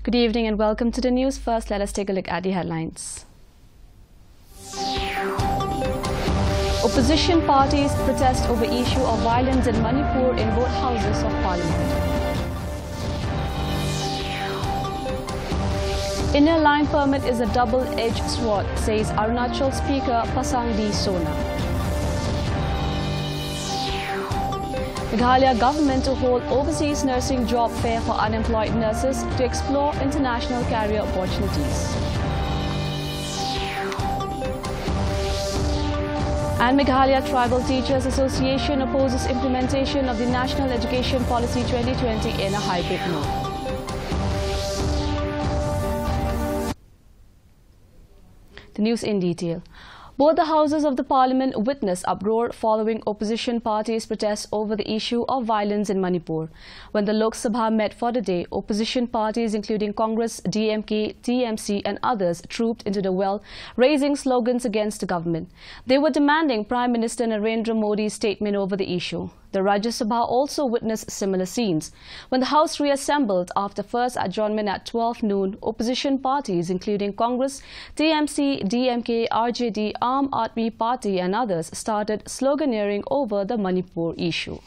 Good evening and welcome to the news. First, let us take a look at the headlines. Opposition parties protest over issue of violence in Manipur in both houses of parliament. Inner line permit is a double-edged sword, says Arunachal Speaker Pasangdi Sona. Meghalaya government to hold overseas nursing job fair for unemployed nurses to explore international career opportunities. And Meghalaya Tribal Teachers Association opposes implementation of the National Education Policy 2020 in a hybrid mode. The news in detail. Both the houses of the parliament witnessed uproar following opposition parties' protests over the issue of violence in Manipur. When the Lok Sabha met for the day, opposition parties including Congress, DMK, TMC and others trooped into the well, raising slogans against the government. They were demanding Prime Minister Narendra Modi's statement over the issue. The Rajya Sabha also witnessed similar scenes. When the House reassembled after first adjournment at 12 noon, opposition parties including Congress, TMC, DMK, RJD, Aam Aadmi Party and others started sloganeering over the Manipur issue.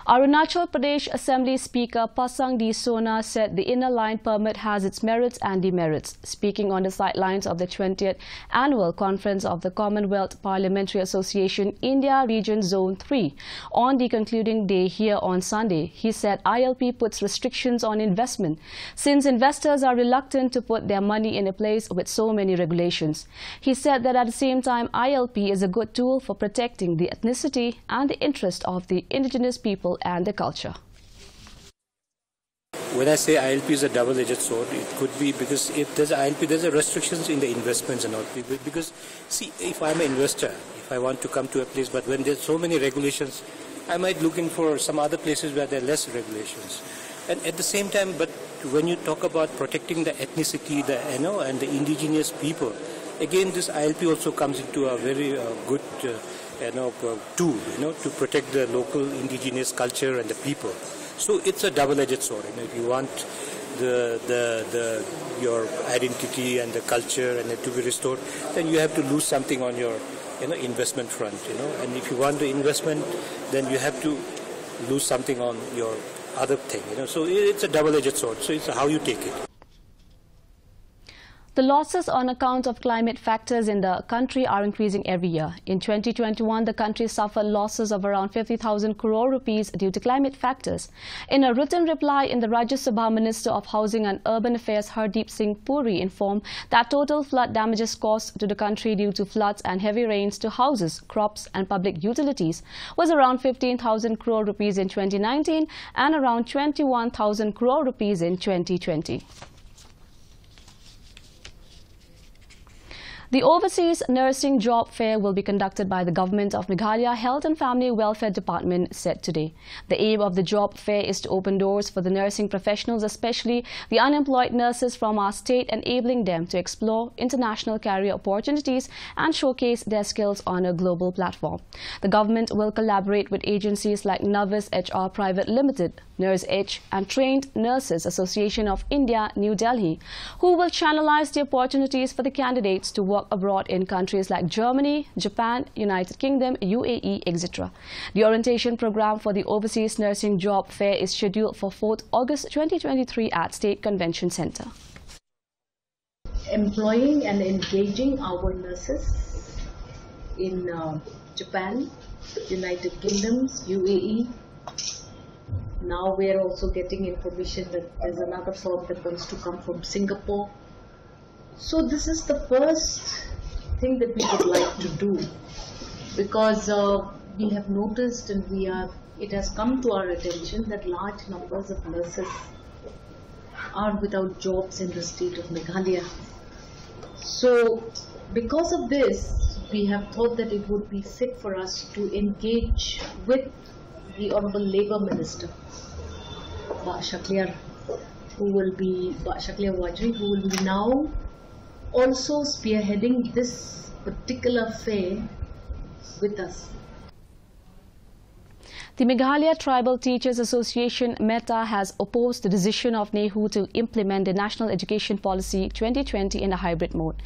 Arunachal Pradesh Assembly Speaker Pasangdi Sona said the inner line permit has its merits and demerits. Speaking on the sidelines of the 20th Annual Conference of the Commonwealth Parliamentary Association India Region Zone 3 on the concluding day here on Sunday, he said ILP puts restrictions on investment since investors are reluctant to put their money in a place with so many regulations. He said that at the same time, ILP is a good tool for protecting the ethnicity and the interest of the indigenous people and the culture. When I say ILP is a double-edged sword, it could be because if there's ILP, there's a restrictions in the investments and all. Because, see, if I'm an investor, if I want to come to a place, but when there's so many regulations, I might look in for some other places where there are less regulations. And at the same time, but when you talk about protecting the ethnicity, and the indigenous people, again, this ILP also comes into a very good tool, to protect the local indigenous culture and the people. So it's a double-edged sword. If you want your identity and the culture and it to be restored, then you have to lose something on your investment front. And if you want the investment, then you have to lose something on your other thing. So it's a double-edged sword. So it's how you take it. The losses on account of climate factors in the country are increasing every year. In 2021, the country suffered losses of around 50,000 crore rupees due to climate factors. In a written reply, the Rajya Sabha Minister of Housing and Urban Affairs Hardeep Singh Puri informed that total flood damages caused to the country due to floods and heavy rains to houses, crops and public utilities was around 15,000 crore rupees in 2019 and around 21,000 crore rupees in 2020. The Overseas Nursing Job Fair will be conducted by the Government of Meghalaya Health and Family Welfare Department said today. The aim of the job fair is to open doors for the nursing professionals, especially the unemployed nurses from our state, enabling them to explore international career opportunities and showcase their skills on a global platform. The government will collaborate with agencies like Navis HR Private Limited, Nurse H and Trained Nurses Association of India, New Delhi, who will channelize the opportunities for the candidates to work abroad in countries like Germany, Japan, United Kingdom, UAE, etc. The orientation program for the Overseas Nursing Job Fair is scheduled for 4th August 2023 at State Convention Centre. Employing and engaging our nurses in Japan, United Kingdom, UAE. Now we are also getting information that there's another firm that wants to come from Singapore. So this is the first thing that we would like to do, because we have noticed and it has come to our attention that large numbers of nurses are without jobs in the state of Meghalaya. So because of this, we have thought that it would be fit for us to engage with the Honorable Labour Minister, Shakliya Wajri, who will be now also spearheading this particular fair with us. The Meghalaya Tribal Teachers Association (META) has opposed the decision of NEHU to implement the National Education Policy 2020 in a hybrid mode.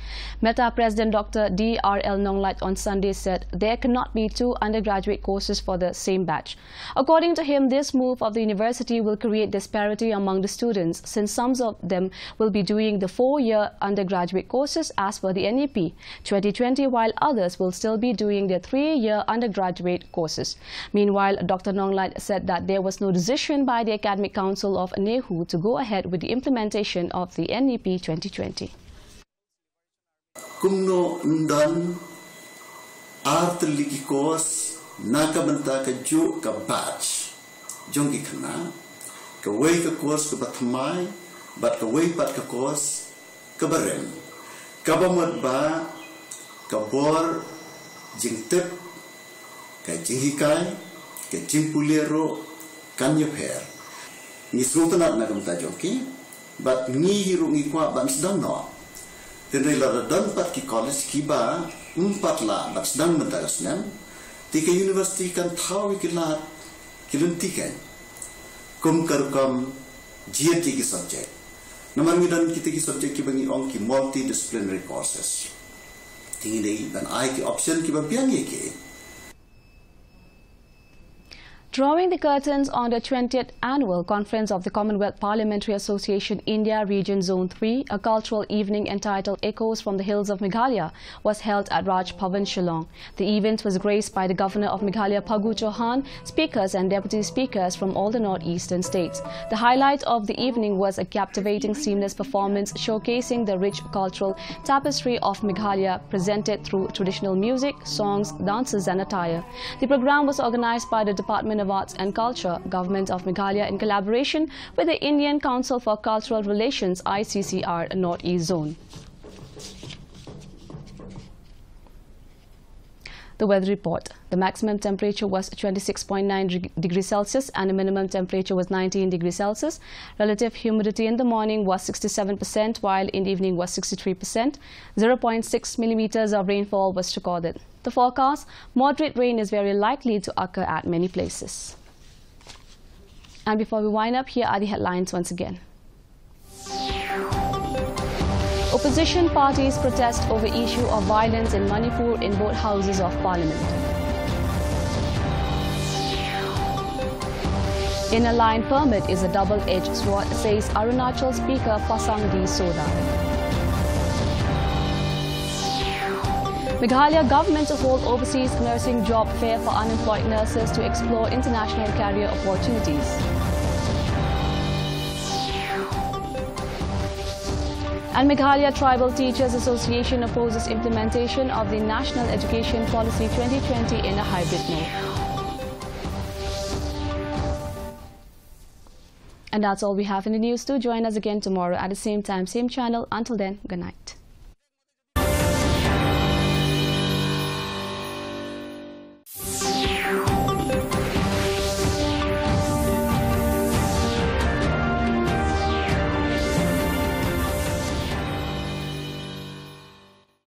META President Dr. D.R.L. Nonglait on Sunday said there cannot be two undergraduate courses for the same batch. According to him, this move of the university will create disparity among the students, since some of them will be doing the 4-year undergraduate courses as per the NEP 2020, while others will still be doing the 3-year undergraduate courses. Meanwhile, Dr. Nonglait said that there was no decision by the Academic Council of NEHU to go ahead with the implementation of the NEP 2020. Kumno ndan artliki course nakamanta ka ju ka batch jongi khana ka wei ka course ka bathamai bat ka wei pat ka course ka barem ka bamot ba ka bor jingtep ka jingikai ke jimpulero kanyo her ni sultanat na kamta jonki bat ni hiru ngi kwa ban sedang no tenai la dan pat ki college ki ba empat la bat sedang mentarasnan tika university kan thawi ki la kilunti kan kum karukam GT ki subject namangi dan kita ki subject ki bangi ong ki multidisciplinary courses tingi dei dan ai ki option ki ba piang ye ke. Drawing the curtains on the 20th Annual Conference of the Commonwealth Parliamentary Association India Region Zone 3, a cultural evening entitled Echoes from the Hills of Meghalaya was held at Raj Bhavan, Shillong. The event was graced by the Governor of Meghalaya, Phagu Chauhan, speakers and deputy speakers from all the northeastern states. The highlight of the evening was a captivating seamless performance showcasing the rich cultural tapestry of Meghalaya presented through traditional music, songs, dances and attire. The program was organized by the Department of Arts and Culture, Government of Meghalaya in collaboration with the Indian Council for Cultural Relations ICCR North East Zone. The weather report. The maximum temperature was 26.9 degrees Celsius and the minimum temperature was 19 degrees Celsius. Relative humidity in the morning was 67%, while in the evening was 63%. 0.6 millimeters of rainfall was recorded. The forecast: moderate rain is very likely to occur at many places. And before we wind up, here are the headlines once again. Opposition parties protest over issue of violence in Manipur in both houses of parliament. Inner line permit is a double-edged sword, says Arunachal Speaker Pasangdi Soda. Meghalaya government to hold overseas nursing job fair for unemployed nurses to explore international career opportunities. And Meghalaya Tribal Teachers Association opposes implementation of the National Education Policy 2020 in a hybrid mode. And that's all we have in the news. Do join us again tomorrow at the same time, same channel. Until then, good night.